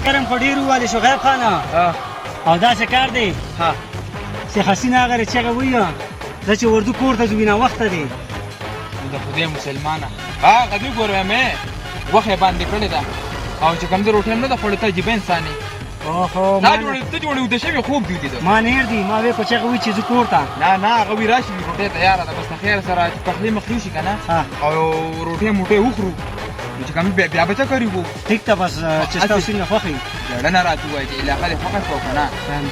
چکرم خو ډېر ووالې شو غیب خانه او داسې کار دی چې حسینه هغه چې هغه وایي زه چې اردو کور ته ځو ناوخته دی د خدای مسلمانه هغه دې ګورم وخت باندې کړی ده او چې کوم دې روټۍ نه ده خوړې ته عجیبه انسان یې اوهو ته جوړې وده شوې خوب دی لیده ما نیر دی ما وی خو چې هغه وایي چې زه کور ته نه هغه وایي راشي روټۍ تیاره ده بس د خیر سره چې پخلی مخلي شي که نه او روټۍ موټۍ وخورو نو چې کوم بیا به څه کوي ټیک ته بس چې ستاسو څنګه خوښ وي جړنه راته ووایي چې علاقه دې خوښه شوه که نه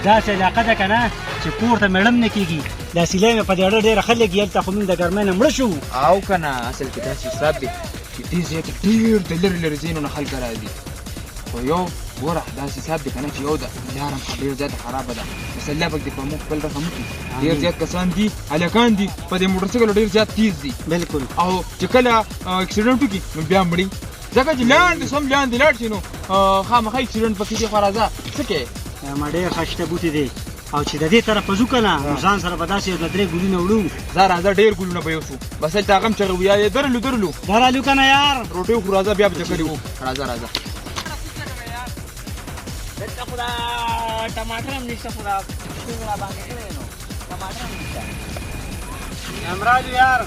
داسې علاقه ده که نه چې کور ته مېړم نه کېږي دا سیلۍ مې په دې اړه ډېره خلک یې هلته خو موږ د ګرمۍ نه مړه شو او که نه اصل کې داسې حساب دی چې دې ځای ته ډېر د لرې لرې ځایونو نه خلک راځي خو یو ګوره داسې حساب دی که نه چې یو ده لار هم ډېر زیاته خرابه ده بس الله پاک دې په موږ خپل رحم وکړي ډېر زیات کسان دي هلکان دي په دې موټرسایکل ډېر زیات تیز دي بلکل او چې کله اکسیډنټ وکړي نو بیا مړي ځکه چې لاندې سم لاندې لاړ شي نو خامخا اکسیډنټ پکې دی خو راځه څه کوې ما ډېر ښایسته بوټي دی او چې د دې طرفه ځو که نه نو ځان سره به داسې یو 2-3 ګلونه وړو ځه راځه ډېر ګلونه به یوسو بس هلته هغه هم چغې ویا یې درلو درالو که نه یار روټۍ وخورو راځه بیا به چکرې وو راځه دلته خو دا ټماټر هم نشته خو دا شګ را باندې کړی نو ټماټر هم نشته امراجو یار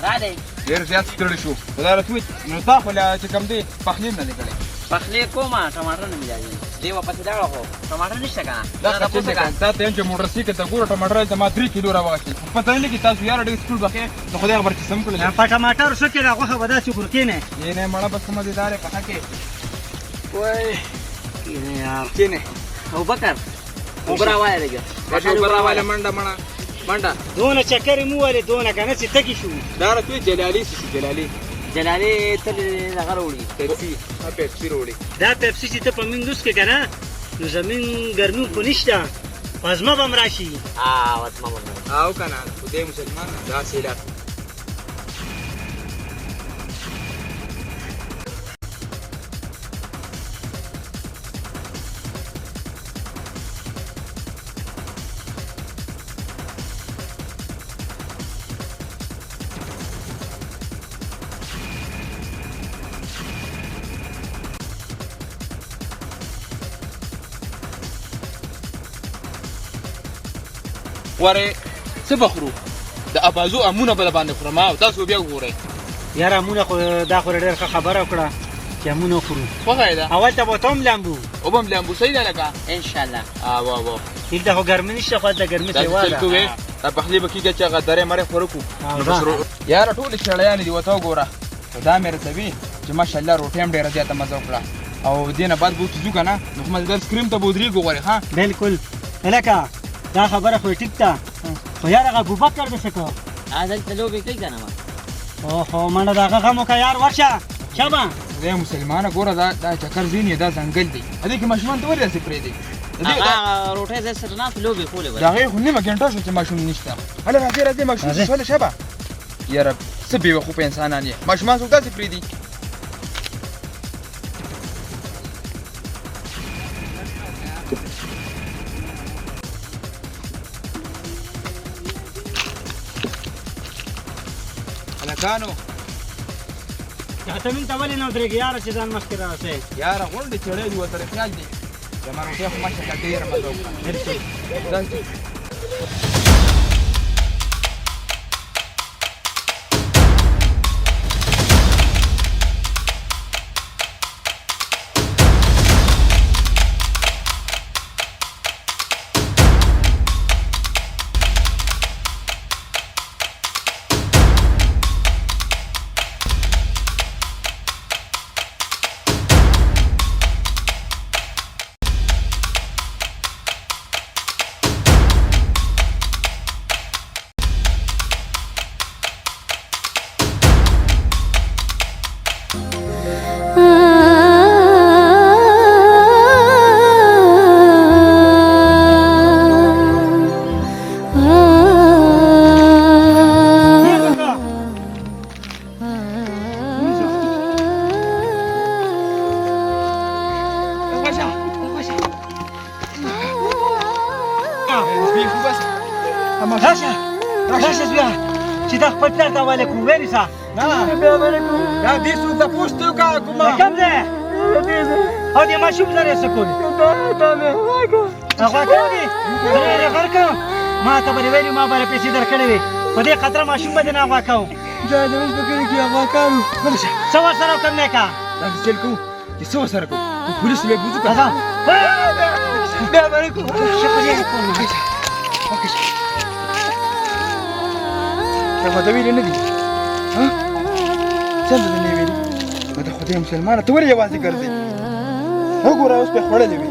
رالی ډېر زیات ستړي شو خو دا راته نو تا خو چې کوم دی پخلی هم نه دی کړی پخلی کومه ټماټر نه مې راځي دې واپسې دغه خو ټماټر نشته که نه دا څه دی که تا ته یم چې موټرسایکل ته ګوره ټماټر هلته ما 3 کیلو راواخېستل خو پته نه لګي تاسو یاره ډېر سپیډ بخې د خدای خبر چې سم کړل په ټماټر څه کې دا غوښه به داسې خورو کېنې کېنې مړه بس څه مزېدار یې پخه کې وای کېنې یار کېنې ابوبکر اوبه راوایه لږه اوبه راواله منډه دونه چکر یې مو ولې دونه که نه چې تږي شو دا راته وایي جلالي څه شي جلالي تل دغه راوړي پیپسي راوړي دا پیپسي چې ته په موږ دوس کې که نه نو زموږ ګرمي خو نشته وزمه به م راشي وزمه به او که نه خدای مسلمان داسې علاقه واره څه به خورو د ابازو امونه به باندې خورم او تاسو بیا وګورئ یاره امونه خو دا خو ډېره ښه خبره وکړه چې امونه وخورو خوښه یې ده اول ته به ته هم لامبو او به هم لامبو صحیح ده لکه انشاءالله وا دلته خو ګرمي نشته خو هلته ګرمي سیوا ده دا پخلی به کېږي چې هغه درې مرې خورو کړو یاره ټولې شړیانې دي ورته وګوره خو دا مې رسوي چې ماشاءالله روټۍ هم ډېره زیاته مزه وکړه او دې نه بعد به چې ځو که نه نو خو مازدیګر سکریم ته به ودرېږو غواړې ښه بلکل هلکه دا خبره خو ټیک ده خو یار هغه ابوبکر به څه کوه دلته لوبې کوي که نه اوهو منډه د هغه غم وکړه یار ورشه شابه خدای مسلمانه ګوره دا چکر ځین یې دا ځنګل دی دې کې ماشومان ته ولې داسې پرېږدي هغه روټۍ ځای سره ناست لوبې کولې د هغې خو نیمه ګنټه شو چې ماشوم نشته هله راځئ ماشوم شوله شبه یاره څه بېوقوفه انسانان یې ماشومان څوک داسې پرېږدي هلکانو ته موږ ته ولې نه ودرېږې یاره چې ځان مخکې راسئ یاره غونډې چړې دي ورسره خیال دی زما روټۍ خو ماشاءالله ډېره مزه وکړه راشه بیا چې دا خپل پلار ته حواله کړو ویلې څه نه بیا ولې کوو دا دې څوک تپوس ته وکړه کومه کوم ځای او دې ماشوم لرې څه کوي هغه کوي زه یې غر کوم ما ته به ویلي ما به پیسې درکړې وي په دې خطره ماشوم به دې نه غوا کوم دا د اوس په کلي کې هغه کارو څه ورسره وکړم نیکه دا چل کوو چې څه ورسره کوو خو پولیس به بوځو که بیا به نه کوو ښه په دې کوم تا خو ته ویلې نه دي ها څنګه دې نه ویلې ما ته خدای مسلمانه ته ولې یوازې ګرځې وګوره اوس پې خوړلې وي